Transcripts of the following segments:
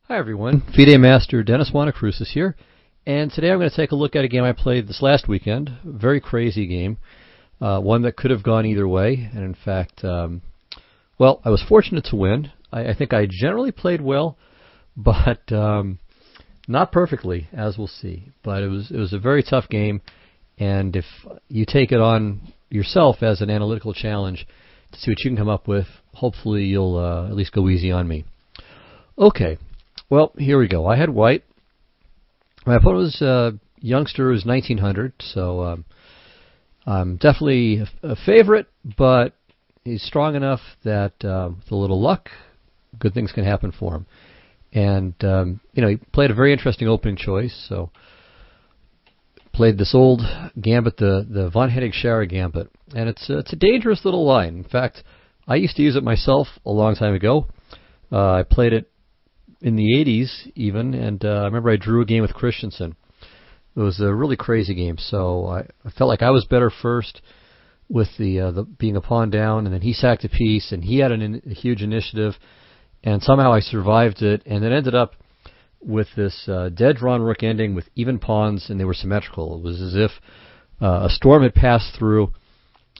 Hi everyone, FIDE Master Dennis Monokroussos here, and today I'm going to take a look at a game I played this last weekend. A very crazy game, one that could have gone either way, and in fact, well, I was fortunate to win. I think I generally played well, but not perfectly, as we'll see. But it was a very tough game, and if you take it on yourself as an analytical challenge to see what you can come up with, hopefully you'll at least go easy on me. Okay. Well, here we go. I had white. My opponent was a youngster who's 1900, so I'm definitely a favorite, but he's strong enough that with a little luck, good things can happen for him. And, he played a very interesting opening choice, so played this old gambit, the von Hennig-Schara gambit. And it's a dangerous little line. In fact, I used to use it myself a long time ago. I played it in the 80s even, and I remember I drew a game with Christensen. It was a really crazy game, so I felt like I was better first with the being a pawn down, and then he sacked a piece, and he had a huge initiative, and somehow I survived it, and it ended up with this dead drawn rook ending with even pawns, and they were symmetrical. It was as if a storm had passed through,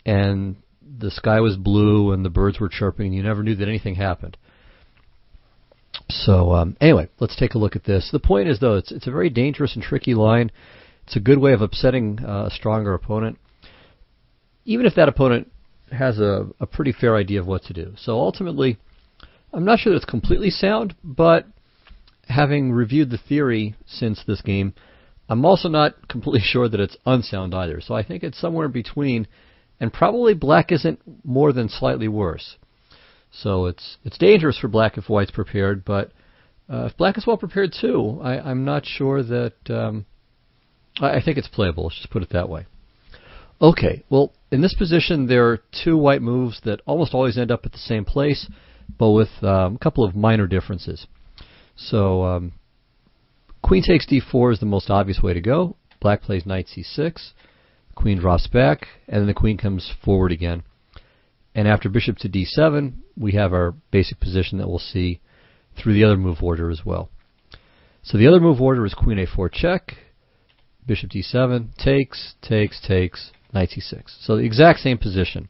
and the sky was blue, and the birds were chirping, and you never knew that anything happened. So anyway, let's take a look at this. The point is, though, it's a very dangerous and tricky line. It's a good way of upsetting a stronger opponent, even if that opponent has a pretty fair idea of what to do. So ultimately, I'm not sure that it's completely sound, but having reviewed the theory since this game, I'm also not completely sure that it's unsound either. So I think it's somewhere in between, and probably black isn't more than slightly worse. So it's dangerous for black if white's prepared, but if black is well prepared too, I'm not sure that I think it's playable. Let's just put it that way. Okay, well, in this position there are two white moves that almost always end up at the same place, but with a couple of minor differences. So queen takes d4 is the most obvious way to go. Black plays knight c6, queen drops back, and then the queen comes forward again. And after bishop to d7, we have our basic position that we'll see through the other move order as well. So the other move order is queen a4 check, bishop d7, takes, knight c6. So the exact same position.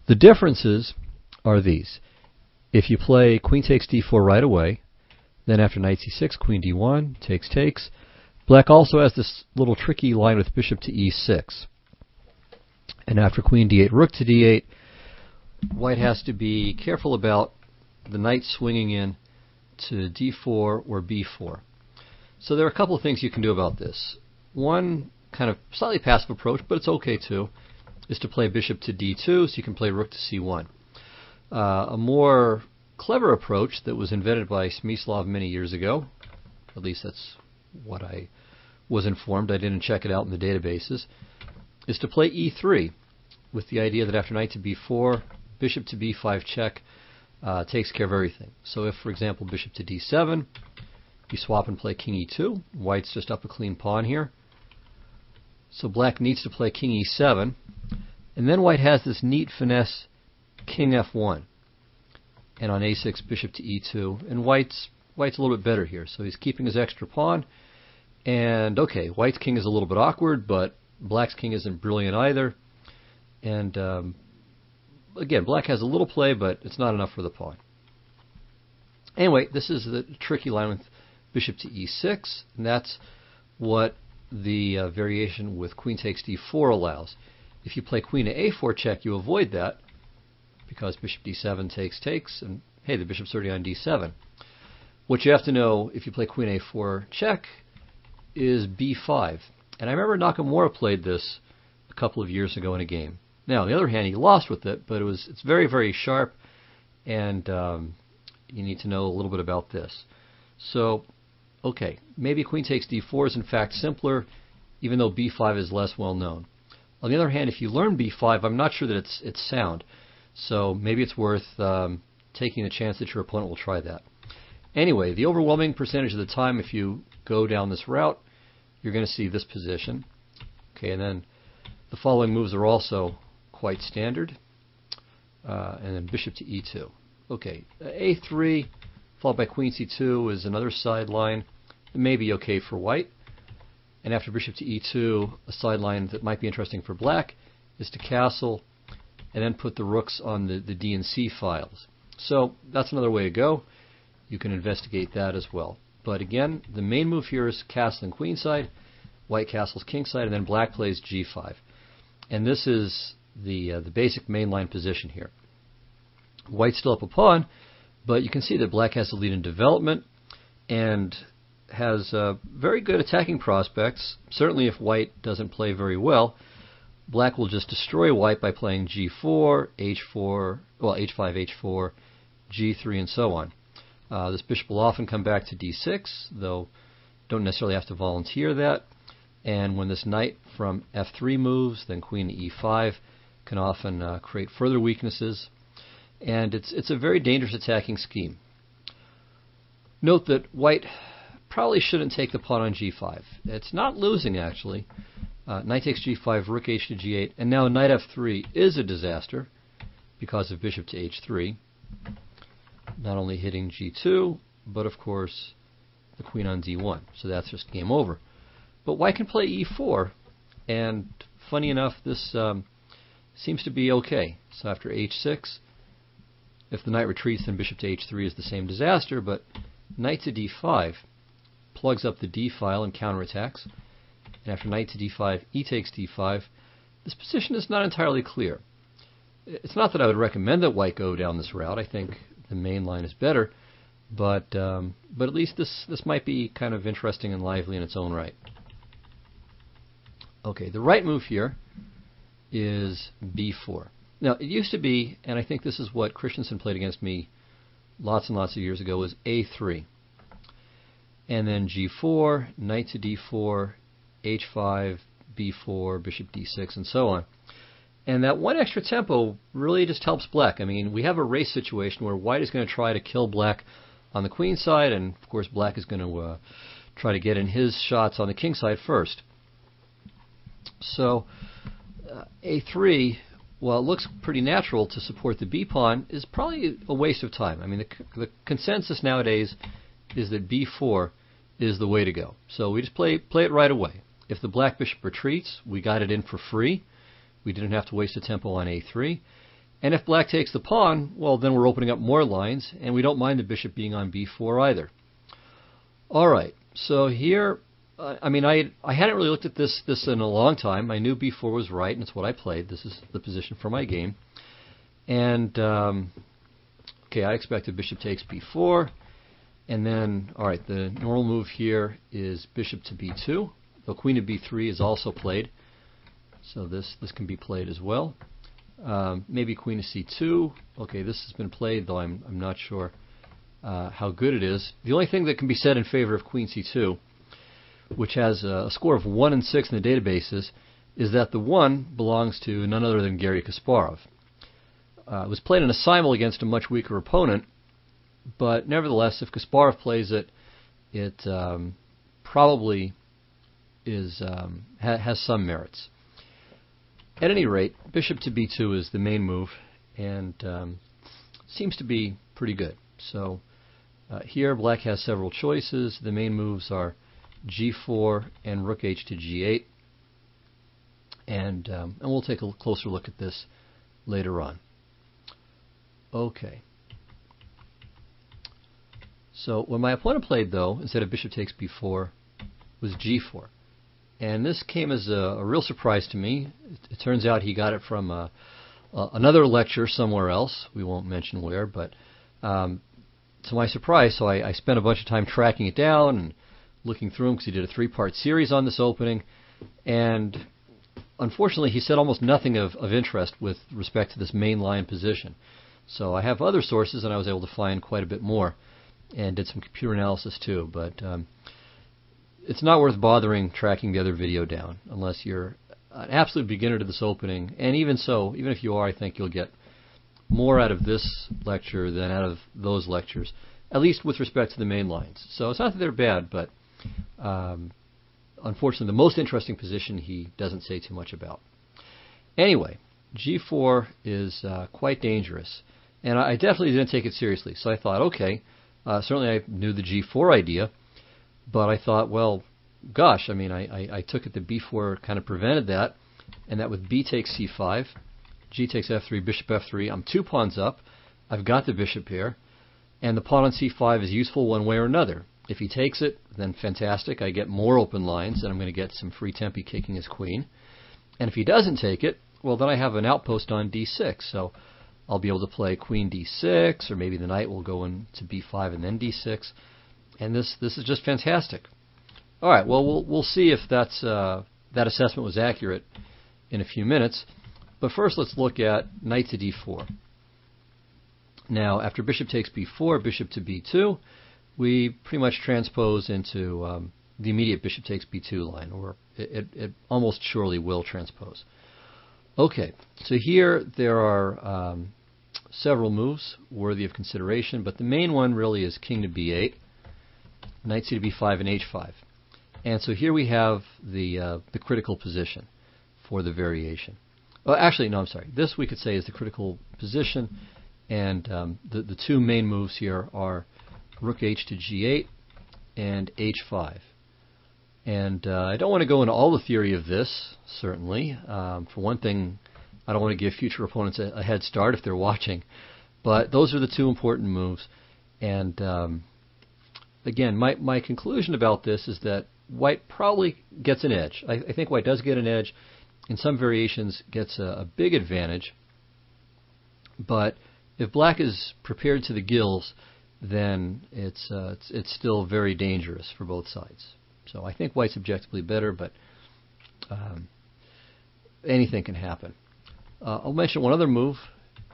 The differences are these. If you play queen takes d4 right away, then after knight c6, queen d1, takes, black also has this little tricky line with bishop to e6. And after queen d8, rook to d8, white has to be careful about the knight swinging in to d4 or b4. So there are a couple of things you can do about this. One kind of slightly passive approach, but it's okay too, is to play bishop to d2, so you can play rook to c1. A more clever approach that was invented by Smyslov many years ago, at least that's what I was informed, I didn't check it out in the databases, is to play e3 with the idea that after knight to b4, bishop to b5 check takes care of everything. So if, for example, bishop to d7, you swap and play king e2, white's just up a clean pawn here. So black needs to play king e7, and then white has this neat finesse king f1. And on a6, bishop to e2, and white's a little bit better here. So he's keeping his extra pawn, and okay, white's king is a little bit awkward, but black's king isn't brilliant either. And again, black has a little play, but it's not enough for the pawn. Anyway, this is the tricky line with bishop to e6, and that's what the variation with queen takes d4 allows. If you play queen to a4 check, you avoid that, because bishop d7 takes, and hey, the bishop's already on d7. What you have to know, if you play queen a4 check, is b5. And I remember Nakamura played this a couple of years ago in a game. Now, on the other hand, he lost with it, but it's very, very sharp, and you need to know a little bit about this. So, okay, maybe queen takes d4 is in fact simpler, even though b5 is less well known. On the other hand, if you learn b5, I'm not sure that it's sound. So maybe it's worth taking the chance that your opponent will try that. Anyway, the overwhelming percentage of the time, if you go down this route, you're going to see this position. Okay, and then the following moves are also quite standard. And then bishop to e2. Okay, a3 followed by queen c2 is another sideline that may be okay for white. And after bishop to e2, a sideline that might be interesting for black is to castle and then put the rooks on the d and c files. So that's another way to go. You can investigate that as well. But again, the main move here is castling queenside, white castles kingside, and then black plays g5. And this is the basic mainline position here. White's still up a pawn, but you can see that black has the lead in development and has very good attacking prospects. Certainly if white doesn't play very well, black will just destroy white by playing g4, h4, well h5, h4, g3, and so on. This bishop will often come back to d6, though don't necessarily have to volunteer that. And when this knight from f3 moves, then queen to e5 can often create further weaknesses. And it's a very dangerous attacking scheme. Note that white probably shouldn't take the pawn on g5. It's not losing, actually. Knight takes g5, rook h to g8, and now knight f3 is a disaster because of bishop to h3. Not only hitting g2, but of course the queen on d1. So that's just game over. But white can play e4, and funny enough, this seems to be okay. So after h6, if the knight retreats, then bishop to h3 is the same disaster, but knight to d5 plugs up the d file and counterattacks. And after knight to d5, e takes d5, this position is not entirely clear. It's not that I would recommend that white go down this route. I think the main line is better, but at least this might be kind of interesting and lively in its own right. Okay, the right move here is b4. Now, it used to be, and I think this is what Christensen played against me lots and lots of years ago, was a3. And then g4, knight to d4, h5, b4, bishop d6, and so on. And that one extra tempo really just helps black. I mean, we have a race situation where white is going to try to kill black on the queen side, and of course black is going to try to get in his shots on the king side first. So a3, while it looks pretty natural to support the b pawn, is probably a waste of time. I mean, the consensus nowadays is that b4 is the way to go. So we just play it right away. If the black bishop retreats, we got it in for free. We didn't have to waste a tempo on a3. And if black takes the pawn, well, then we're opening up more lines, and we don't mind the bishop being on b4 either. All right, so here, I hadn't really looked at this in a long time. I knew b4 was right, and it's what I played. This is the position for my game. And, okay, I expected bishop takes b4. And then, all right, the normal move here is bishop to b2. Though queen to b3 is also played. So this can be played as well. Maybe queen to c2. Okay, this has been played, though I'm not sure how good it is. The only thing that can be said in favor of queen c2, which has a score of 1 and 6 in the databases, is that the 1 belongs to none other than Garry Kasparov. It was played in a simul against a much weaker opponent, but nevertheless, if Kasparov plays it, it probably is has some merits. At any rate, bishop to b2 is the main move, and seems to be pretty good. So here, black has several choices. The main moves are g4 and rook h to g8, and we'll take a closer look at this later on. Okay. So when my opponent played, though, instead of bishop takes b4, was g4. And this came as a real surprise to me. It turns out he got it from another lecture somewhere else. We won't mention where, but to my surprise, so I spent a bunch of time tracking it down and looking through him because he did a 3-part series on this opening. And unfortunately, he said almost nothing of interest with respect to this main line position. So I have other sources, and I was able to find quite a bit more and did some computer analysis too. But it's not worth bothering tracking the other video down unless you're an absolute beginner to this opening. And even so, even if you are, I think you'll get more out of this lecture than out of those lectures, at least with respect to the main lines. So it's not that they're bad, but unfortunately the most interesting position he doesn't say too much about. Anyway, g4 is quite dangerous, and I definitely didn't take it seriously. So I thought, okay, Certainly I knew the g4 idea, but I thought, well, gosh, I mean, I took it that b4 kind of prevented that, and that with b takes c5, g takes f3, bishop f3, I'm 2 pawns up, I've got the bishop here, and the pawn on c5 is useful one way or another. If he takes it, then fantastic, I get more open lines, and I'm going to get some free tempi kicking his queen. And if he doesn't take it, well, then I have an outpost on d6, so I'll be able to play queen d6, or maybe the knight will go into b5 and then d6, and this is just fantastic. All right, well, we'll see if that assessment was accurate in a few minutes, but first let's look at knight to d4. Now, after bishop takes b4, bishop to b2, we pretty much transpose into the immediate bishop takes b2 line, or it almost surely will transpose. Okay, so here there are several moves worthy of consideration, but the main one really is king to b8, knight c to b5, and h5. And so here we have the critical position for the variation. Oh, actually, no, I'm sorry. This we could say is the critical position, and the two main moves here are rook h to g8 and h5. And I don't want to go into all the theory of this, certainly. For one thing, I don't want to give future opponents a head start if they're watching. But those are the two important moves. And again, my conclusion about this is that white probably gets an edge. I think white does get an edge. In some variations, gets a big advantage. But if black is prepared to the gills, then it's still very dangerous for both sides. So I think white's objectively better, but anything can happen. I'll mention one other move,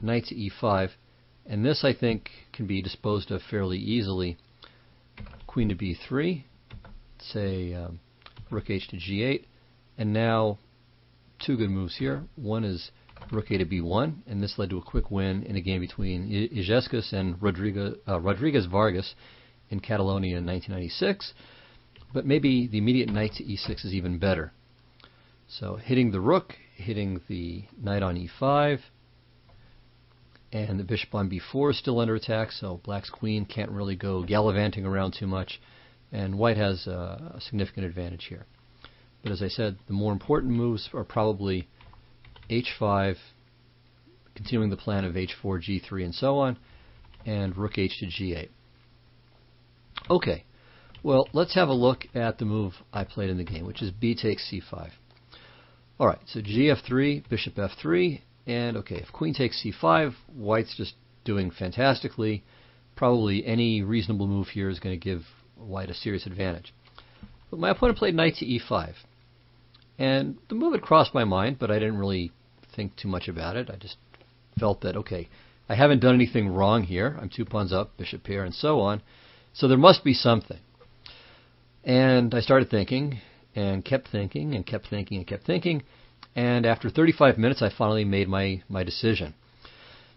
knight to e5, and this I think can be disposed of fairly easily. Queen to b3, say rook h to g8, and now two good moves here. One is rook a to b1, and this led to a quick win in a game between Illescas and Rodriguez Vargas in Catalonia in 1996. But maybe the immediate knight to e6 is even better. So hitting the rook, hitting the knight on e5, and the bishop on b4 is still under attack, so black's queen can't really go gallivanting around too much, and white has a significant advantage here. But as I said, the more important moves are probably h5, continuing the plan of h4, g3, and so on, and rook h to g8. Okay. Well, let's have a look at the move I played in the game, which is b takes c5. All right, so gf3, bishop f3, and okay, if queen takes c5, white's just doing fantastically. Probably any reasonable move here is going to give white a serious advantage. But my opponent played knight to e5, and the move had crossed my mind, but I didn't really think too much about it. I just felt that, okay, I haven't done anything wrong here. I'm 2 pawns up, bishop here, and so on. So there must be something. And I started thinking, and kept thinking, and kept thinking, and kept thinking, and after 35 minutes I finally made my decision.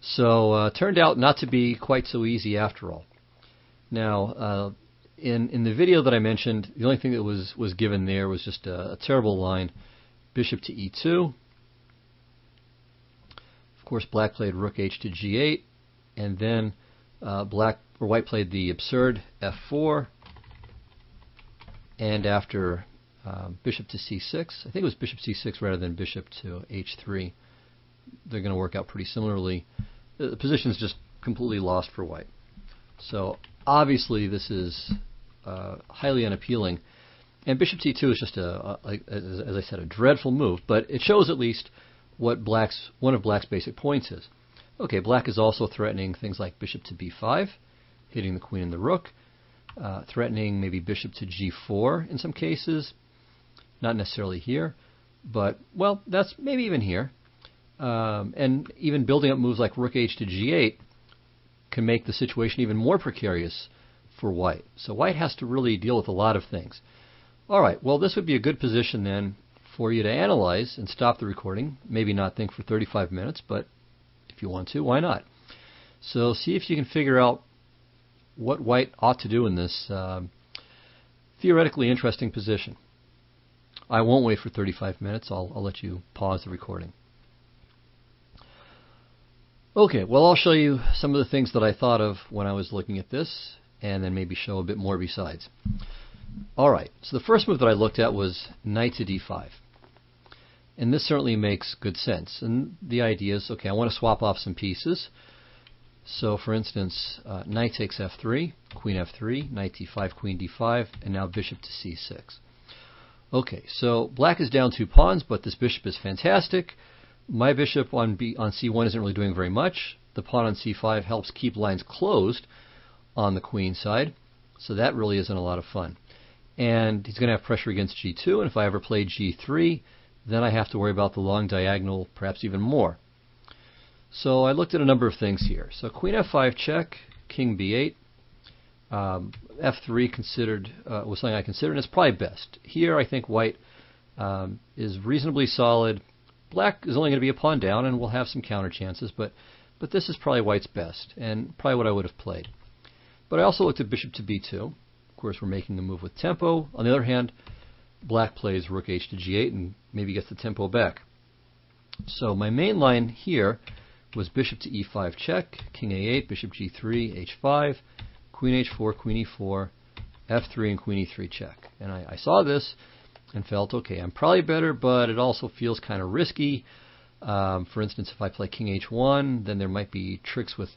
So it turned out not to be quite so easy after all. Now, in the video that I mentioned, the only thing that was given there was just a terrible line, bishop to e2. Of course, black played rook h to g8, and then white played the absurd f4. And after bishop to c6, I think it was bishop c6 rather than bishop to h3, they're going to work out pretty similarly. The position is just completely lost for white. So obviously this is highly unappealing. And bishop to e2 is just, as I said, a dreadful move, but it shows at least what one of black's basic points is. Okay, black is also threatening things like bishop to b5, hitting the queen and the rook. Threatening maybe bishop to g4 in some cases, not necessarily here, but, well, that's maybe even here. And even building up moves like rook h to g8 can make the situation even more precarious for white. So white has to really deal with a lot of things. All right, well, this would be a good position then for you to analyze and stop the recording. Maybe not think for 35 minutes, but if you want to, why not? So see if you can figure out what white ought to do in this theoretically interesting position. I won't wait for 35 minutes. I'll let you pause the recording. Okay, well, I'll show you some of the things that I thought of when I was looking at this. and then maybe show a bit more besides. Alright, so the first move that I looked at was knight to d5. And this certainly makes good sense. And the idea is, okay, I want to swap off some pieces. So for instance, knight takes f3, queen f3, knight d5, queen d5, and now bishop to c6. Okay, so black is down 2 pawns, but this bishop is fantastic. My bishop on c1 isn't really doing very much. The pawn on c5 helps keep lines closed on the queen side, so that really isn't a lot of fun. And he's going to have pressure against g2, and if I ever play g3, then I have to worry about the long diagonal, perhaps even more. So I looked at a number of things here. So queen f5 check, king b8, f3 considered was something I considered, and it's probably best. Here I think white is reasonably solid. Black is only going to be a pawn down and will have some counter chances, but this is probably white's best, and probably what I would have played. But I also looked at bishop to b2. Of course, we're making a move with tempo. On the other hand, black plays rook h to g8 and maybe gets the tempo back. So my main line here was bishop to e5 check, king a8, bishop g3, h5, queen h4, queen e4, f3, and queen e3 check. And I saw this and felt, okay, I'm probably better, but it also feels kind of risky. For instance, if I play king h1, then there might be tricks with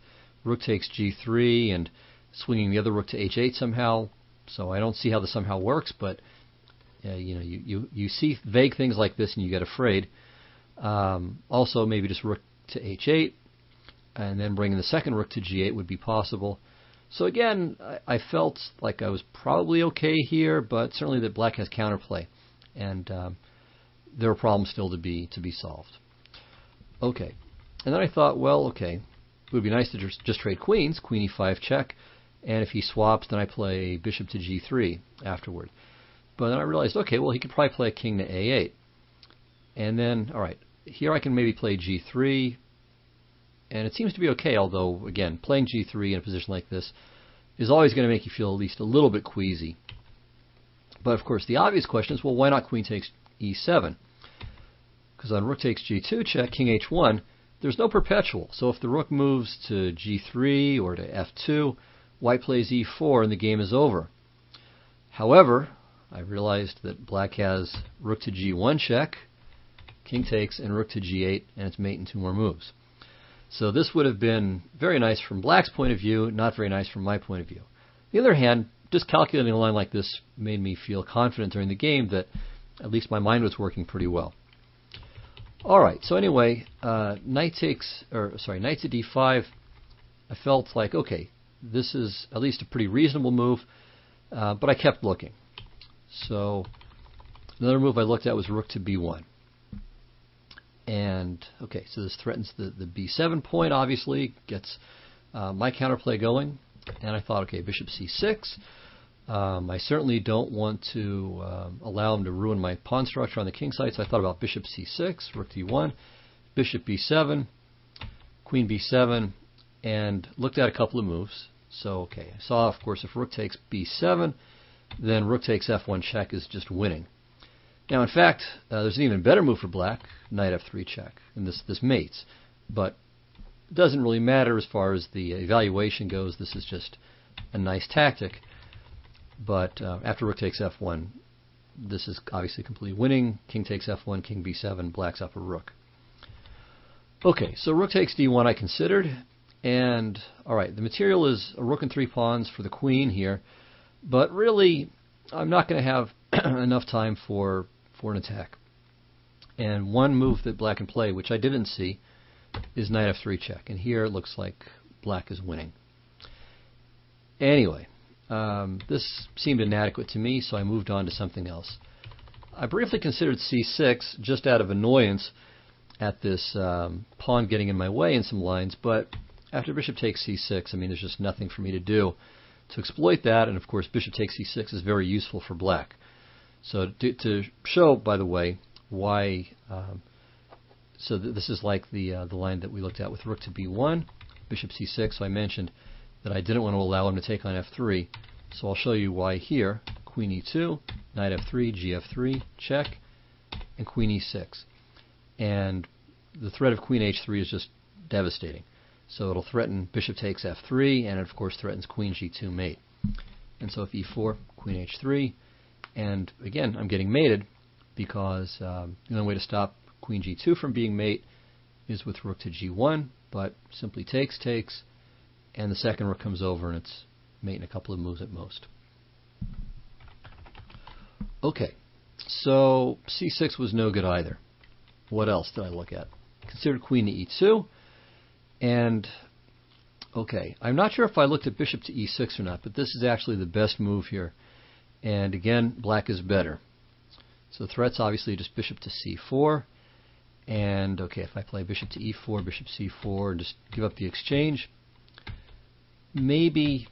rook takes g3 and swinging the other rook to h8 somehow. So I don't see how this somehow works, but you see vague things like this and you get afraid. Also, maybe just rook to h8, and then bringing the second rook to g8 would be possible. So again, I felt like I was probably okay here, but certainly that black has counterplay, and there are problems still to be solved. Okay, and then I thought, well, okay, it would be nice to just trade queens, queen e5 check, and if he swaps, then I play bishop to g3 afterward. But then I realized, okay, well, he could probably play a king to a8. And then, all right, here I can maybe play g3, and it seems to be okay, although, again, playing g3 in a position like this is always going to make you feel at least a little bit queasy. But, of course, the obvious question is, well, why not queen takes e7? Because on rook takes g2 check, king h1, there's no perpetual. So if the rook moves to g3 or to f2, white plays e4 and the game is over. However, I realized that black has rook to g1 check, king takes, and rook to g8, and it's mate in 2 more moves. So this would have been very nice from black's point of view, not very nice from my point of view. On the other hand, just calculating a line like this made me feel confident during the game that at least my mind was working pretty well. All right, so anyway, knight to d5. I felt like, okay, this is at least a pretty reasonable move, but I kept looking. So another move I looked at was rook to b1. And, okay, so this threatens the b7 point, obviously, gets my counterplay going. And I thought, okay, bishop c6. I certainly don't want to allow him to ruin my pawn structure on the king side, so I thought about bishop c6, rook d1, bishop b7, queen b7, and looked at a couple of moves. So, okay, I saw, of course, if rook takes b7, then rook takes f1 check is just winning. Now, in fact, there's an even better move for black, knight f3 check, and this mates. But it doesn't really matter as far as the evaluation goes. This is just a nice tactic. But after rook takes f1, this is obviously completely winning. King takes f1, king b7, black's up a rook. Okay, so rook takes d1 I considered. And, all right, the material is a rook and 3 pawns for the queen here. But really, I'm not going to have enough time for an attack. And one move that black can play, which I didn't see, is knight f3 check. And here it looks like black is winning. Anyway, this seemed inadequate to me, so I moved on to something else. I briefly considered c6 just out of annoyance at this pawn getting in my way in some lines, but after bishop takes c6, I mean, there's just nothing for me to do to exploit that, and of course bishop takes c6 is very useful for black. So to show, by the way, why, this is like the line that we looked at with rook to b1, bishop c6, so I mentioned that I didn't want to allow him to take on f3, so I'll show you why here. Queen e2, knight f3, gf3, check, and queen e6. And the threat of queen h3 is just devastating. So it'll threaten bishop takes f3, and it of course threatens queen g2 mate. And so if e4, queen h3, and again, I'm getting mated because the only way to stop queen g2 from being mate is with rook to g1, but simply takes, and the second rook comes over and it's mate in a couple of moves at most. Okay, so c6 was no good either. What else did I look at? Considered queen to e2, and okay, I'm not sure if I looked at bishop to e6 or not, but this is actually the best move here. And again, black is better. So the threat's obviously just bishop to c4. And okay, if I play bishop to e4, bishop c4, and just give up the exchange, maybe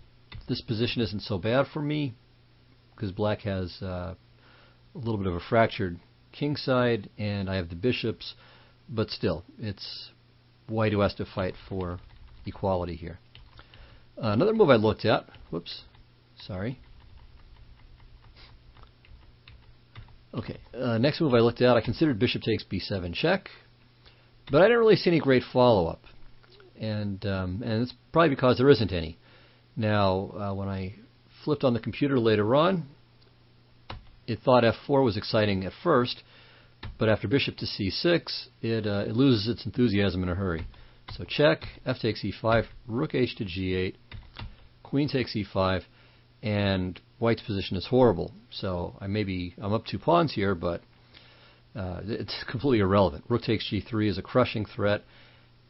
this position isn't so bad for me, because black has a little bit of a fractured king side, and I have the bishops, but still, it's white who has to fight for equality here. Another move I looked at, whoops, sorry. Okay, next move I looked at, I considered bishop takes b7 check, but I didn't really see any great follow-up, and it's probably because there isn't any. Now, when I flipped on the computer later on, it thought f4 was exciting at first, but after bishop to c6, it loses its enthusiasm in a hurry. So check, f takes e5, rook h to g8, queen takes e5, and white's position is horrible. So I'm up 2 pawns here, but it's completely irrelevant. Rook takes g3 is a crushing threat,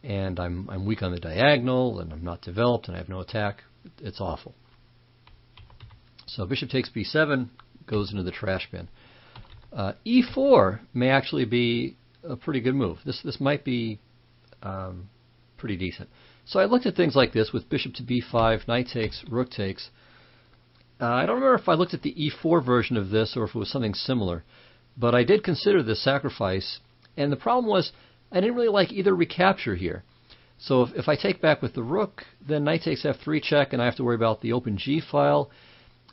and I'm weak on the diagonal, and I'm not developed, and I have no attack. It's awful. So bishop takes b7 goes into the trash bin. E4 may actually be a pretty good move. This might be pretty decent. So I looked at things like this with bishop to b5, knight takes, rook takes. I don't remember if I looked at the e4 version of this or if it was something similar, but I did consider this sacrifice, and the problem was I didn't really like either recapture here. So if I take back with the rook, then knight takes f3 check, and I have to worry about the open g file.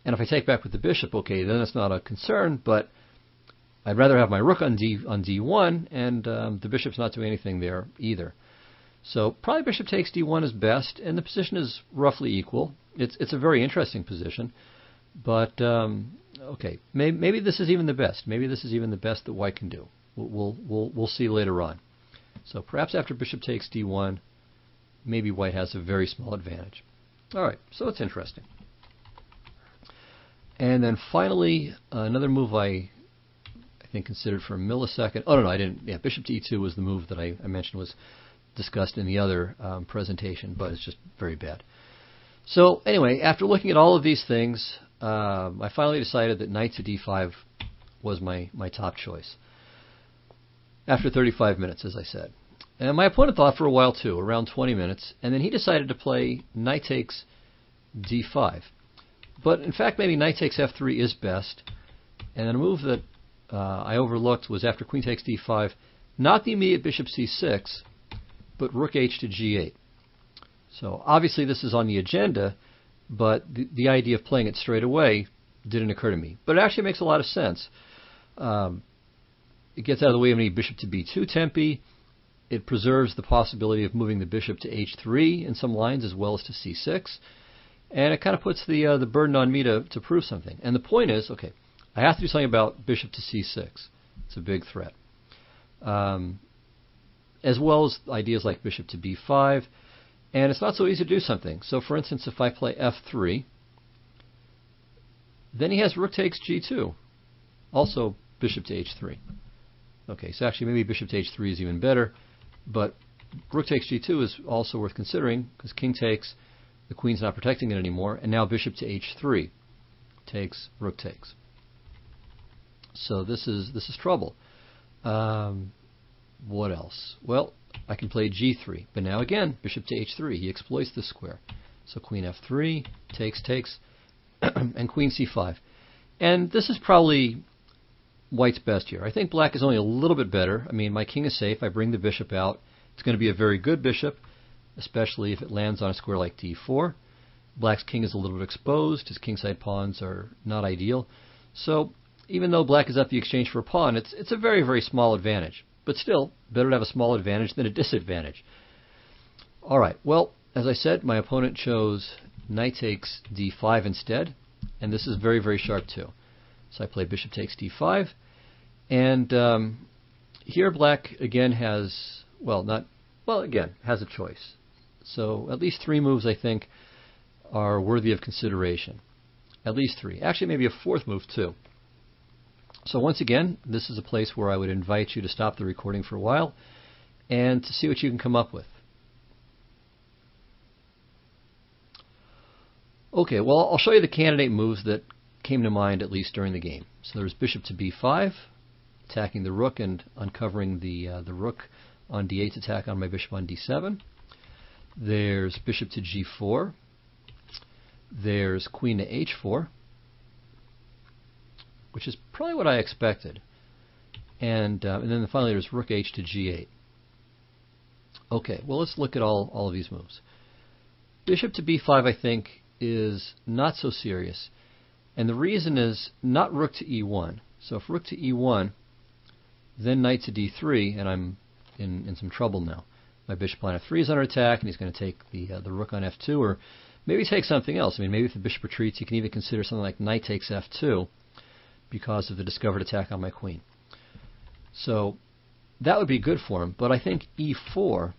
And if I take back with the bishop, okay, then it's not a concern, but I'd rather have my rook on d1, and the bishop's not doing anything there either. So probably bishop takes d1 is best, and the position is roughly equal. It's a very interesting position, but okay, maybe this is even the best. Maybe this is even the best that white can do. We'll see later on. So perhaps after bishop takes d1, maybe white has a very small advantage. All right, so it's interesting. And then finally, another move I think considered for a millisecond. Oh, no, I didn't. Yeah, bishop to e2 was the move that I mentioned was discussed in the other presentation, but it's just very bad. So anyway, after looking at all of these things, I finally decided that knight to d5 was my top choice. After 35 minutes, as I said. And my opponent thought for a while too, around 20 minutes, and then he decided to play knight takes d5. But in fact, maybe knight takes f3 is best. And then a move that I overlooked was after queen takes d5, not the immediate bishop c6, but rook h to g8. So obviously this is on the agenda, but the idea of playing it straight away didn't occur to me. But it actually makes a lot of sense. It gets out of the way of any bishop to b2 tempi. It preserves the possibility of moving the bishop to h3 in some lines as well as to c6. And it kind of puts the burden on me to prove something. And the point is, okay, I have to do something about bishop to c6. It's a big threat. As well as ideas like bishop to b5. And it's not so easy to do something. So for instance, if I play f3, then he has rook takes g2. Also bishop to h3. Okay, so actually maybe bishop to h3 is even better. But rook takes g2 is also worth considering because king takes, the queen's not protecting it anymore, and now bishop to h3 takes, rook takes. So this is trouble. What else? Well, I can play g3, but now again, bishop to h3. He exploits this square. So queen f3, takes, and queen c5. And this is probably white's best here. I think black is only a little bit better. I mean, my king is safe. I bring the bishop out. It's going to be a very good bishop, especially if it lands on a square like d4. Black's king is a little bit exposed. His kingside pawns are not ideal. So even though black is at the exchange for a pawn, it's a very, very small advantage. But still, better to have a small advantage than a disadvantage. All right, well, as I said, my opponent chose knight takes d5 instead. and this is very, very sharp too. So I play bishop takes d5, and here black again has, has a choice. So at least 3 moves, I think, are worthy of consideration. At least 3. Actually, maybe a 4th move too. So once again, this is a place where I would invite you to stop the recording for a while and to see what you can come up with. Okay, well, I'll show you the candidate moves that came to mind at least during the game. So there's bishop to b5, attacking the rook and uncovering the rook on d8 to attack on my bishop on d7. There's bishop to g4. There's queen to h4, which is probably what I expected. And then finally there's rook h to g8. Okay, well, let's look at all of these moves. Bishop to b5, I think, is not so serious. And the reason is not rook to e1. So if rook to e1, then knight to d3, and I'm in some trouble now. My bishop on f3 is under attack, and he's going to take the rook on f2, or maybe take something else. I mean, maybe if the bishop retreats, you can even consider something like knight takes f2 because of the discovered attack on my queen. So that would be good for him, but I think e4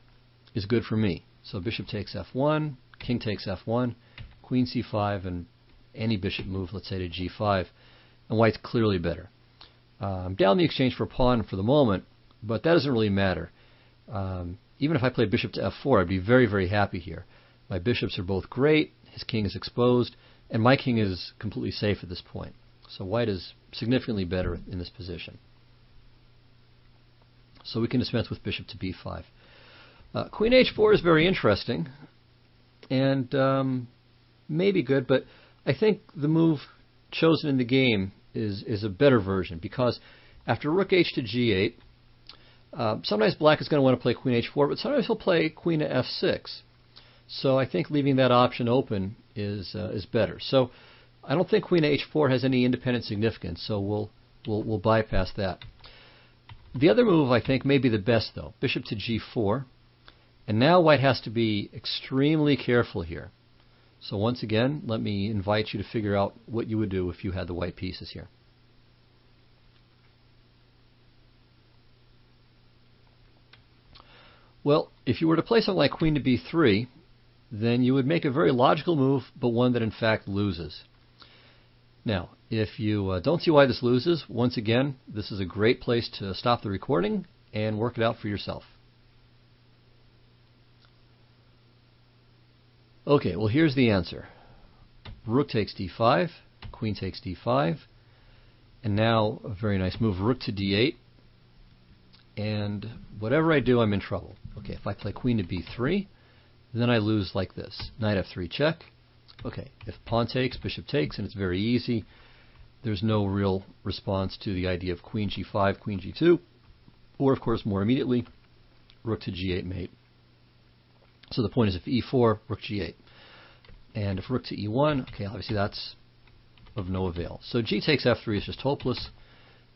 is good for me. So bishop takes f1, king takes f1, queen c5, and any bishop move, let's say to g5, and white's clearly better. I'm down the exchange for a pawn for the moment, but that doesn't really matter. Even if I played bishop to f4, I'd be very, very happy here. My bishops are both great, his king is exposed, and my king is completely safe at this point. So white is significantly better in this position. So we can dispense with bishop to b5. Queen h4 is very interesting, and maybe good, but I think the move chosen in the game is a better version, because after rook h to g8, sometimes black is going to want to play queen h4, but sometimes he'll play queen to f6. So I think leaving that option open is better. So I don't think queen to h4 has any independent significance, so we'll bypass that. The other move I think may be the best though, bishop to g4, and now white has to be extremely careful here. So once again, let me invite you to figure out what you would do if you had the white pieces here. Well, if you were to play something like queen to b3, then you would make a very logical move, but one that in fact loses. Now, if you don't see why this loses, once again, this is a great place to stop the recording and work it out for yourself. Okay, well, here's the answer. Rook takes d5, queen takes d5, and now a very nice move, rook to d8. And whatever I do, I'm in trouble. Okay, if I play queen to b3, then I lose like this. Knight f3 check. Okay, if pawn takes, bishop takes, and it's very easy. There's no real response to the idea of queen g5, queen g2, or of course more immediately, rook to g8 mate. So the point is if e4, rook g8. And if rook to e1, okay, obviously that's of no avail. So g takes f3 is just hopeless.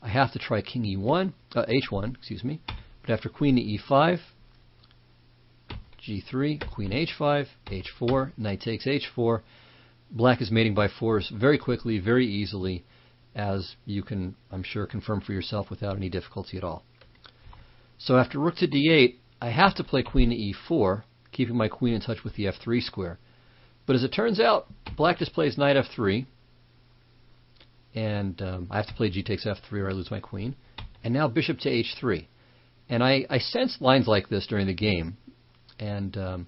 I have to try king e1, h1, excuse me. But after queen to e5, g3, queen h5, h4, knight takes h4. Black is mating by force very quickly, very easily, as you can, I'm sure, confirm for yourself without any difficulty at all. So after rook to d8, I have to play queen to e4, keeping my queen in touch with the f3 square. But as it turns out, black just plays knight f3, and I have to play g takes f3 or I lose my queen. And now bishop to h3. And I sensed lines like this during the game. And,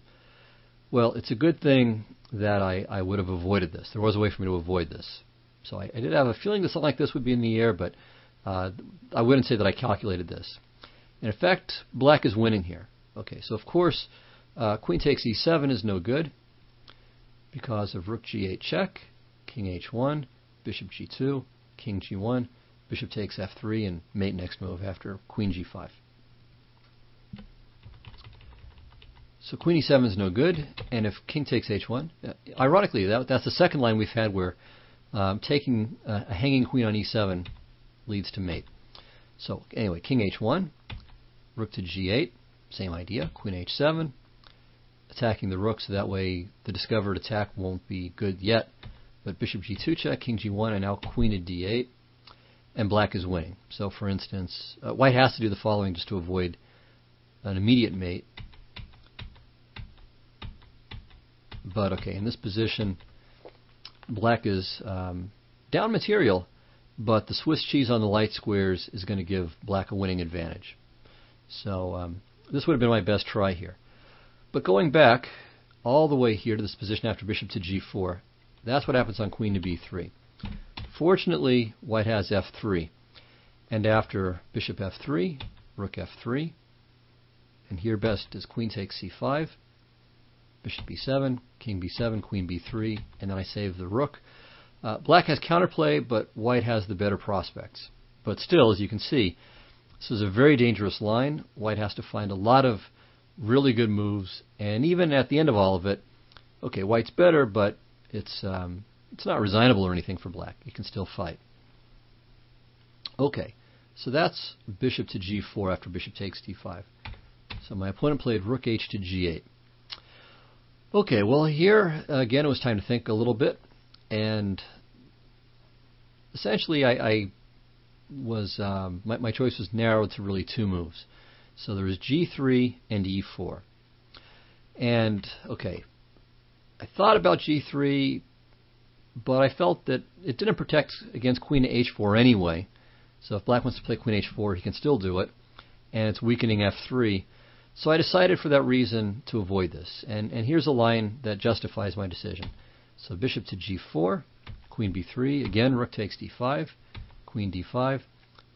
well, it's a good thing that I would have avoided this. There was a way for me to avoid this. So I did have a feeling that something like this would be in the air, but I wouldn't say that I calculated this. And in fact, black is winning here. Okay, so of course, queen takes e7 is no good because of rook g8 check, king h1, bishop g2, king g1, bishop takes f3, and mate next move after queen g5. So queen e7 is no good, and if king takes h1, ironically, that's the second line we've had where taking a hanging queen on e7 leads to mate. So anyway, king h1, rook to g8, same idea, queen h7, attacking the rook so that way the discovered attack won't be good yet, but bishop g2 check, king g1, and now queen to d8, and black is winning. So for instance, white has to do the following just to avoid an immediate mate. But okay, in this position, black is down material, but the Swiss cheese on the light squares is going to give black a winning advantage. So this would have been my best try here. But going back all the way here to this position after bishop to g4, that's what happens on queen to b3. Fortunately, white has f3. And after bishop f3, rook f3, and here best is queen takes c5, bishop b7, king b7, queen b3, and then I save the rook. Black has counterplay, but white has the better prospects. But still, as you can see, this is a very dangerous line. White has to find a lot of really good moves, and even at the end of all of it, okay, white's better, but it's not resignable or anything for black. It can still fight. Okay, so that's bishop to g4 after bishop takes d5. So my opponent played rook h to g8. Okay, well here, again, it was time to think a little bit, and essentially I was, my choice was narrowed to really two moves. So there was g3 and e4. And, okay, I thought about g3, but I felt that it didn't protect against queen to h4 anyway. So if black wants to play queen h4, he can still do it, and it's weakening f3. So I decided for that reason to avoid this. And here's a line that justifies my decision. So bishop to g4, queen b3, again rook takes d5, queen d5,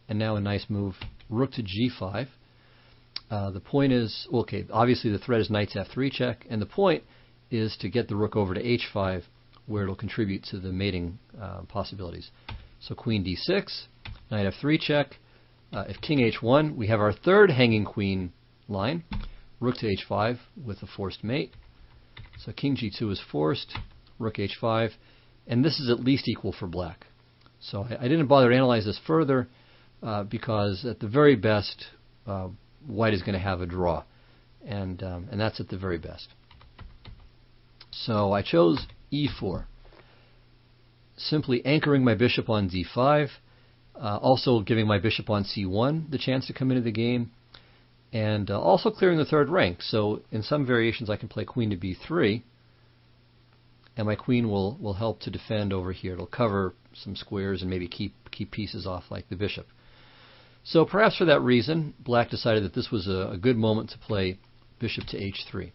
and now a nice move, rook to g5. The point is, okay, obviously the threat is knight's f3 check, and the point is to get the rook over to h5, where it'll contribute to the mating possibilities. So queen d6, knight f3 check. If king h1, we have our third hanging queen line, rook to h5 with a forced mate. So king g2 is forced, rook h5, and this is at least equal for black. So I didn't bother to analyze this further because at the very best, white is going to have a draw, and that's at the very best. So I chose e4, simply anchoring my bishop on d5, also giving my bishop on c1 the chance to come into the game, and also clearing the third rank. So in some variations I can play queen to b3, and my queen will help to defend over here. It'll cover some squares and maybe keep pieces off like the bishop. So perhaps for that reason, black decided that this was a good moment to play bishop to h3.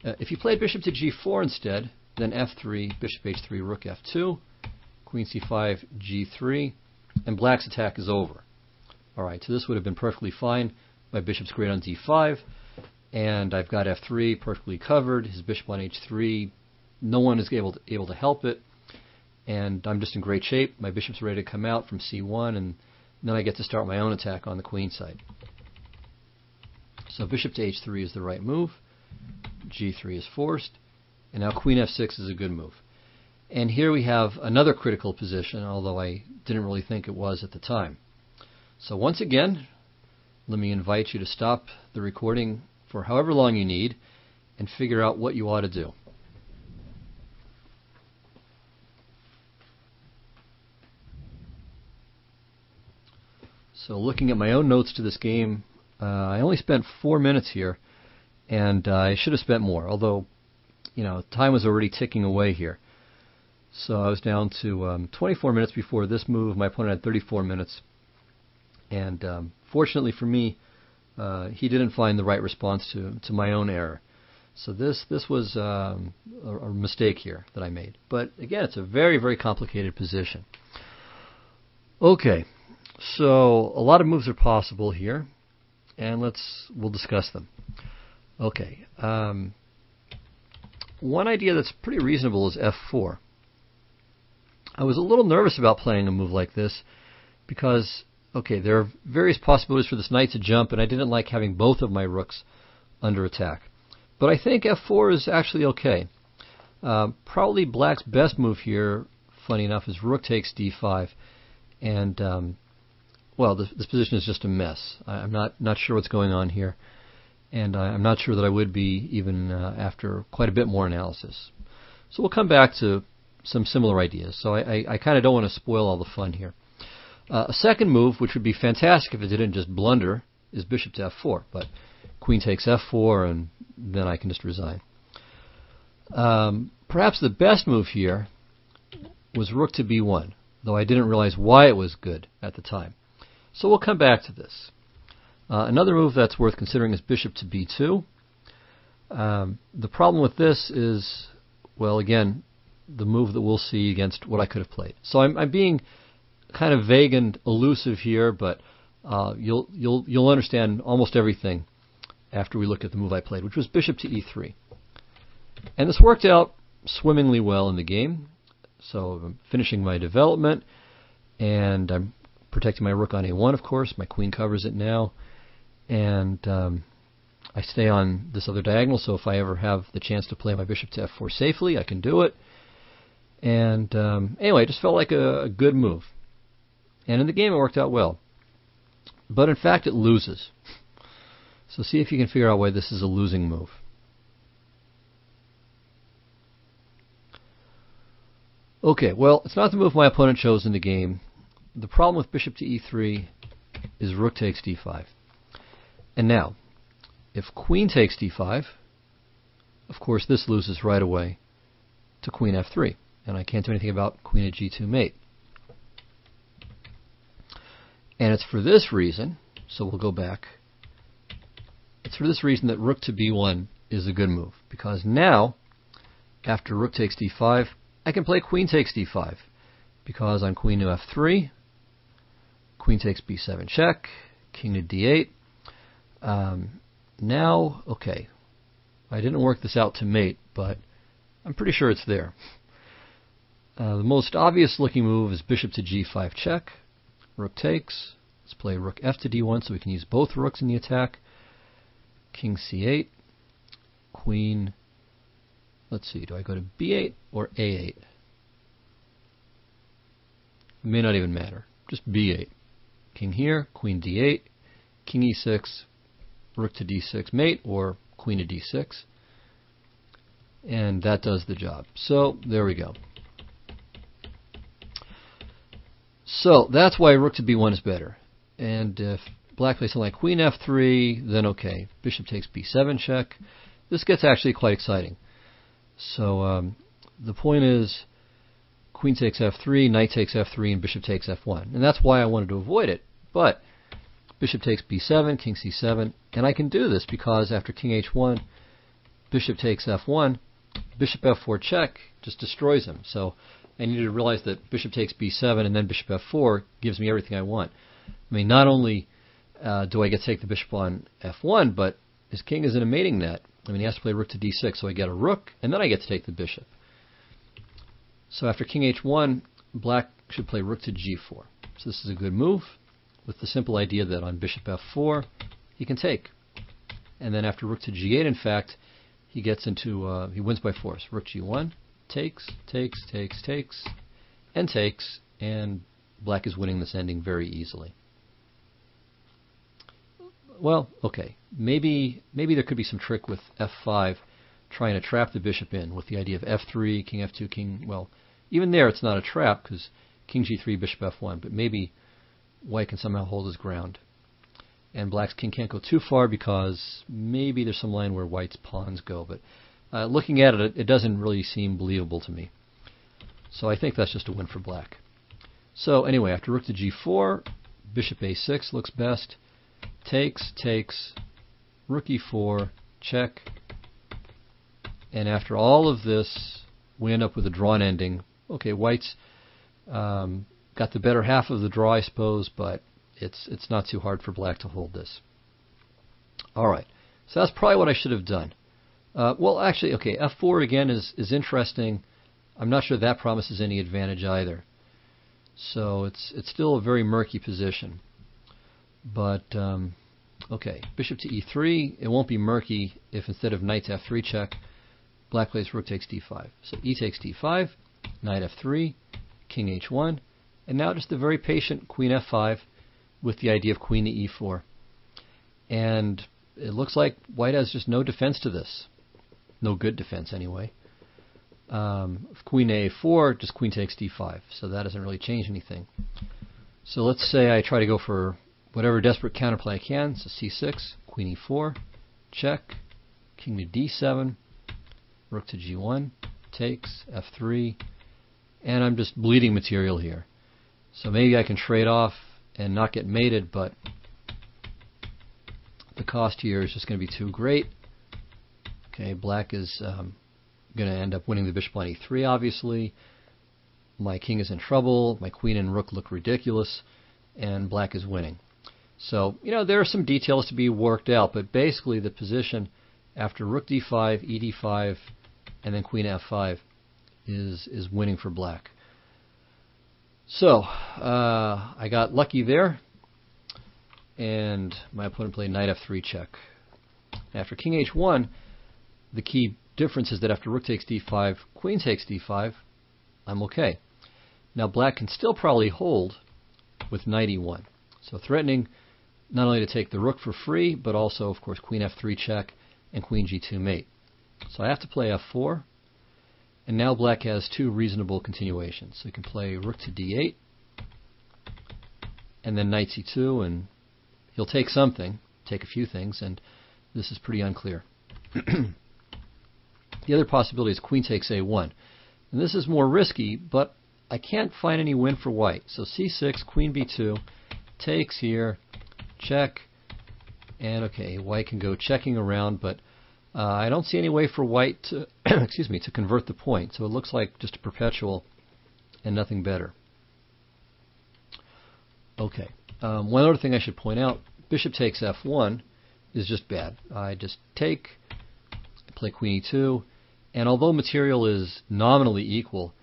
If you played bishop to g4 instead, then f3, bishop h3, rook f2, queen c5, g3, and black's attack is over. Alright, so this would have been perfectly fine. My bishop's great on d5, and I've got f3 perfectly covered. His bishop on h3, no one is able to help it, and I'm just in great shape. My bishop's ready to come out from c1, and then I get to start my own attack on the queen side. So bishop to h3 is the right move. g3 is forced, and now queen f6 is a good move. And here we have another critical position, although I didn't really think it was at the time. So once again, let me invite you to stop the recording for however long you need and figure out what you ought to do. So looking at my own notes to this game, I only spent 4 minutes here, and I should have spent more, although, you know, time was already ticking away here. So I was down to 24 minutes before this move. My opponent had 34 minutes. And fortunately for me, he didn't find the right response to my own error. So this was a mistake here that I made. But again, it's a very, very complicated position. Okay, so a lot of moves are possible here, and we'll discuss them. Okay, one idea that's pretty reasonable is f4. I was a little nervous about playing a move like this because, okay, there are various possibilities for this knight to jump, and I didn't like having both of my rooks under attack. But I think f4 is actually okay. Probably black's best move here, funny enough, is rook takes d5. And, well, this position is just a mess. I'm not sure what's going on here. And I'm not sure that I would be even after quite a bit more analysis. So we'll come back to some similar ideas. So I kind of don't want to spoil all the fun here. A second move, which would be fantastic if it didn't just blunder, is bishop to f4. But queen takes f4, and then I can just resign. Perhaps the best move here was rook to b1, though I didn't realize why it was good at the time. So we'll come back to this. Another move that's worth considering is bishop to b2. The problem with this is, well, again, the move that we'll see against what I could have played. So I'm being kind of vague and elusive here, but you'll understand almost everything after we look at the move I played, which was bishop to e3. And this worked out swimmingly well in the game. So I'm finishing my development, and I'm protecting my rook on a1, of course. My queen covers it now, and I stay on this other diagonal, so if I ever have the chance to play my bishop to f4 safely, I can do it. And anyway, it just felt like a good move. And in the game, it worked out well. But in fact, it loses. So see if you can figure out why this is a losing move. Okay, well, it's not the move my opponent chose in the game. The problem with bishop to e3 is rook takes d5. And now, if queen takes d5, of course this loses right away to queen f3. And I can't do anything about queen at g2 mate. And it's for this reason, so we'll go back. It's for this reason that rook to b1 is a good move. Because now, after rook takes d5, I can play queen takes d5. Because on queen to f3, queen takes b7 check, king to d8. Now, okay, I didn't work this out to mate, but I'm pretty sure it's there. The most obvious looking move is bishop to g5 check, rook takes. Let's play rook f to d1 so we can use both rooks in the attack. King c8, queen, let's see, do I go to b8 or a8? It may not even matter, just b8. King here, queen d8, king e6, rook to d6 mate, or queen to d6. And that does the job. So, there we go. So, that's why rook to b1 is better. And if black plays something like queen f3, then okay, bishop takes b7 check. This gets actually quite exciting. So, the point is, queen takes f3, knight takes f3, and bishop takes f1. And that's why I wanted to avoid it. But bishop takes b7, king c7, and I can do this because after king h1, bishop takes f1, bishop f4 check just destroys him. So I needed to realize that bishop takes b7 and then bishop f4 gives me everything I want. I mean, not only do I get to take the bishop on f1, but his king is in a mating net. I mean, he has to play rook to d6, so I get a rook, and then I get to take the bishop. So after king h1, black should play rook to g4. So this is a good move, with the simple idea that on bishop f4, he can take. And then after rook to g8, in fact, he gets into, he wins by force. Rook g1, takes, and black is winning this ending very easily. Well, okay, maybe there could be some trick with f5, trying to trap the bishop in with the idea of f3, king f2, king, well, even there it's not a trap, because king g3, bishop f1, but maybe white can somehow hold his ground. And black's king can't go too far because maybe there's some line where white's pawns go. But looking at it, it doesn't really seem believable to me. So I think that's just a win for black. So anyway, after rook to g4, bishop a6 looks best. Takes, rook e4, check. And after all of this, we end up with a drawn ending. Okay, white's got the better half of the draw, I suppose, but it's not too hard for black to hold this. All right, so that's probably what I should have done. Well, actually, okay, f4 again is interesting. I'm not sure that promises any advantage either. So it's still a very murky position. But okay, bishop to e3. It won't be murky if instead of knight to f3 check, black plays rook takes d5. So e takes d5, knight f3, king h1. And now just a very patient queen f5 with the idea of queen to e4. And it looks like white has just no defense to this. No good defense, anyway. Queen to a4, just queen takes d5. So that doesn't really change anything. So let's say I try to go for whatever desperate counterplay I can. So c6, queen e4, check, king to d7, rook to g1, takes, f3, and I'm just bleeding material here. So maybe I can trade off and not get mated, but the cost here is just going to be too great. Okay, black is going to end up winning the bishop on e3, obviously. My king is in trouble, my queen and rook look ridiculous, and black is winning. So, there are some details to be worked out, but basically the position after rook d5, e d5, and then queen f5 is winning for black. So, I got lucky there, and my opponent played knight f3 check. After king h1, the key difference is that after rook takes d5, queen takes d5, I'm okay. Now black can still probably hold with knight e1. So threatening not only to take the rook for free, but also, of course, queen f3 check and queen g2 mate. So I have to play f4, and now black has two reasonable continuations. So he can play rook to d8, and then knight c2, and he'll take something, take a few things, and this is pretty unclear. The other possibility is queen takes a1. And this is more risky, but I can't find any win for white. So c6, queen b2, takes here, check, and okay, white can go checking around, but I don't see any way for white to, to convert the point. So it looks like just a perpetual and nothing better. Okay, one other thing I should point out, bishop takes f1 is just bad. I just take, play queen e2, and although material is nominally equal,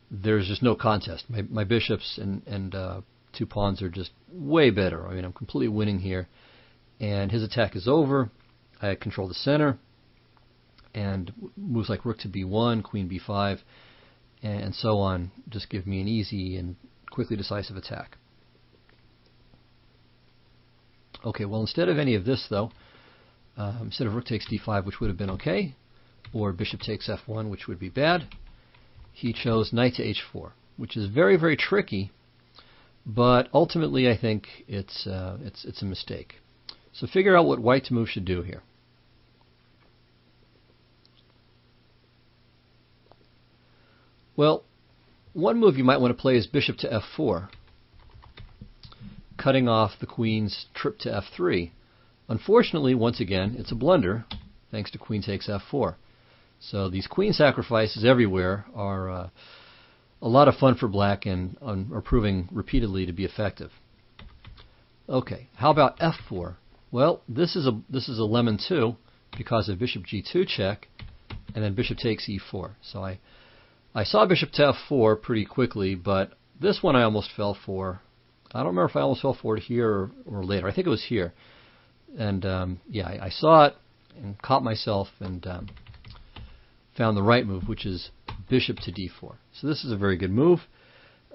there's just no contest. My bishops and two pawns are just way better. I mean, I'm completely winning here. And his attack is over. I control the center. And moves like rook to b1, queen b5, and so on just give me an easy and quickly decisive attack. Okay, well, instead of any of this, though, instead of rook takes d5, which would have been okay, or bishop takes f1, which would be bad, he chose knight to h4, which is very, very tricky, but ultimately I think it's a mistake. So figure out what white's move should do here. Well, one move you might want to play is bishop to f4, cutting off the queen's trip to f3. Unfortunately, once again, it's a blunder, thanks to queen takes f4. So these queen sacrifices everywhere are a lot of fun for black and are proving repeatedly to be effective. Okay, how about f4? Well, this is a lemon too, because of bishop g2 check, and then bishop takes e4. So I saw bishop to f4 pretty quickly, but this one I almost fell for. I don't remember if I almost fell for it here or later. I think it was here. And yeah, I saw it and caught myself and found the right move, which is bishop to d4. So this is a very good move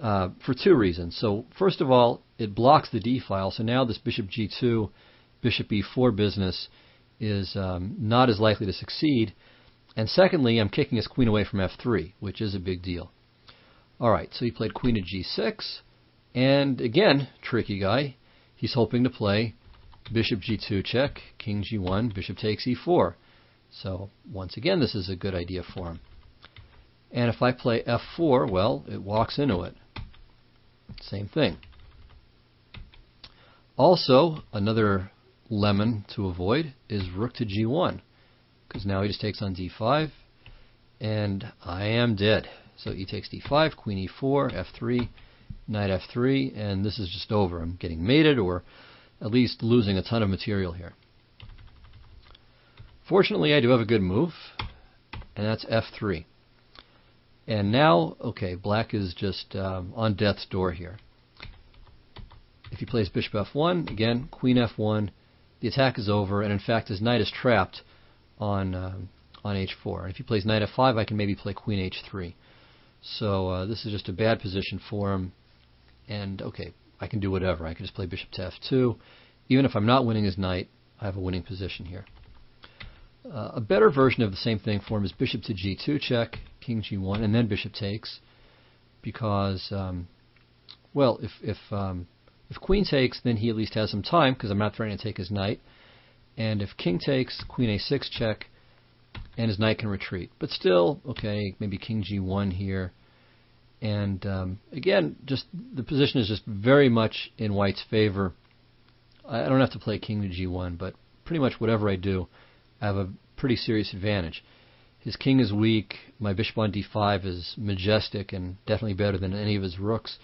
for two reasons. So first of all, it blocks the d file. So now this bishop g2, bishop e4 business is not as likely to succeed. And secondly, I'm kicking his queen away from f3, which is a big deal. All right, so he played queen to g6. And again, tricky guy. He's hoping to play bishop g2 check, king g1, bishop takes e4. So once again, this is a good idea for him. And if I play f4, well, it walks into it. Same thing. Also, another lemon to avoid is rook to g1, because now he just takes on d5, and I am dead. So e takes d5, queen e4, f3, knight f3, and this is just over. I'm getting mated, or at least losing a ton of material here. Fortunately, I do have a good move, and that's f3. And now, okay, black is just on death's door here. If he plays bishop f1, again, queen f1, the attack is over, and in fact his knight is trapped on h4. And if he plays knight f5, I can maybe play queen h3. So this is just a bad position for him. And okay, I can do whatever. I can just play bishop to f2. Even if I'm not winning his knight, I have a winning position here. A better version of the same thing form is bishop to g2 check, king g1, and then bishop takes, because well, if queen takes, then he at least has some time because I'm not threatening to take his knight, and if king takes, queen a6 check, and his knight can retreat. But still, okay, maybe king g1 here. And again, just the position is just very much in white's favor. I don't have to play king to g1, but pretty much whatever I do, I have a pretty serious advantage. His king is weak. My bishop on d5 is majestic and definitely better than any of his rooks.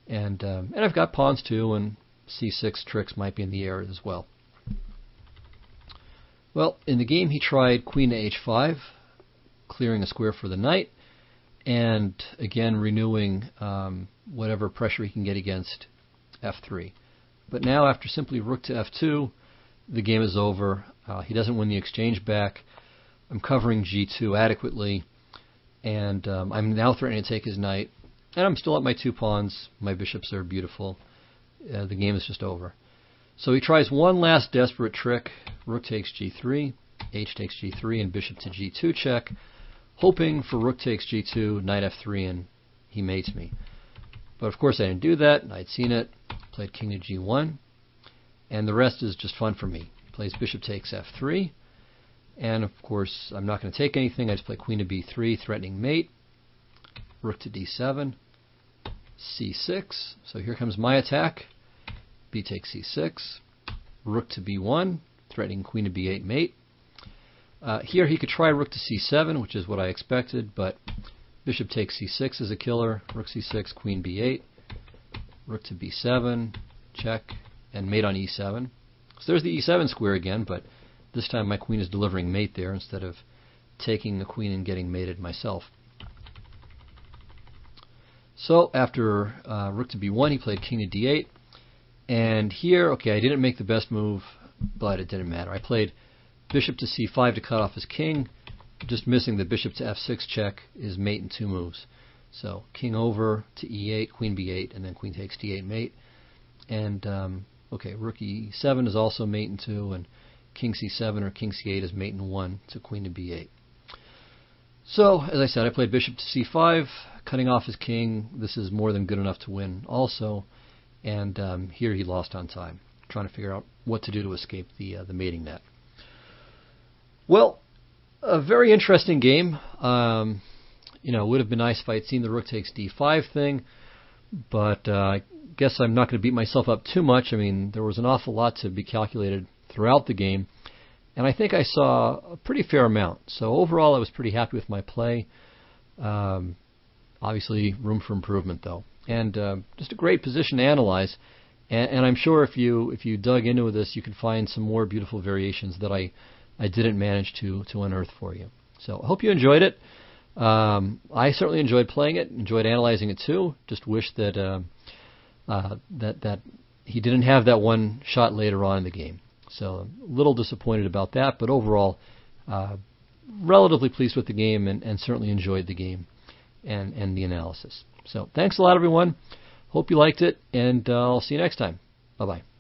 And I've got pawns too, and c6 tricks might be in the air as well. Well, in the game he tried queen to h5, clearing a square for the knight, and again renewing whatever pressure he can get against f3. But now after simply rook to f2, the game is over. He doesn't win the exchange back. I'm covering g2 adequately, and I'm now threatening to take his knight, and I'm still at my 2 pawns. My bishops are beautiful. The game is just over. So he tries one last desperate trick. Rook takes g3, h takes g3, and bishop to g2 check, hoping for rook takes g2, knight f3, and he mates me. But of course I didn't do that. I'd seen it. Played king to g1, and the rest is just fun for me. Plays bishop takes f3, and of course I'm not going to take anything. I just play queen to b3, threatening mate. Rook to d7, c6. So here comes my attack. B takes c6, rook to b1, threatening queen to b8 mate. Here he could try rook to c7, which is what I expected, but bishop takes c6 is a killer. Rook c6, queen b8, rook to b7, check, and mate on e7. So there's the e7 square again, but this time my queen is delivering mate there instead of taking the queen and getting mated myself. So after rook to b1, he played king to d8. And here, okay, I didn't make the best move, but it didn't matter. I played bishop to c5 to cut off his king, just missing the bishop to f6 check is mate in 2 moves. So king over to e8, queen b8, and then queen takes d8 mate. And, okay, rook e7 is also mate in 2, and king c7 or king c8 is mate in 1 to queen to b8. So, as I said, I played bishop to c5, cutting off his king. This is more than good enough to win also. And here he lost on time, trying to figure out what to do to escape the mating net. Well, a very interesting game. You know, it would have been nice if I had seen the rook takes d5 thing, but I guess I'm not going to beat myself up too much. I mean, there was an awful lot to be calculated throughout the game, and I think I saw a pretty fair amount. So overall, I was pretty happy with my play. Obviously, room for improvement, though. And just a great position to analyze. And I'm sure if you dug into this, you could find some more beautiful variations that I didn't manage to unearth for you. So I hope you enjoyed it. I certainly enjoyed playing it, enjoyed analyzing it too. Just wish that that he didn't have that one shot later on in the game. So a little disappointed about that, but overall, relatively pleased with the game and certainly enjoyed the game and the analysis. So thanks a lot, everyone. Hope you liked it, and I'll see you next time. Bye-bye.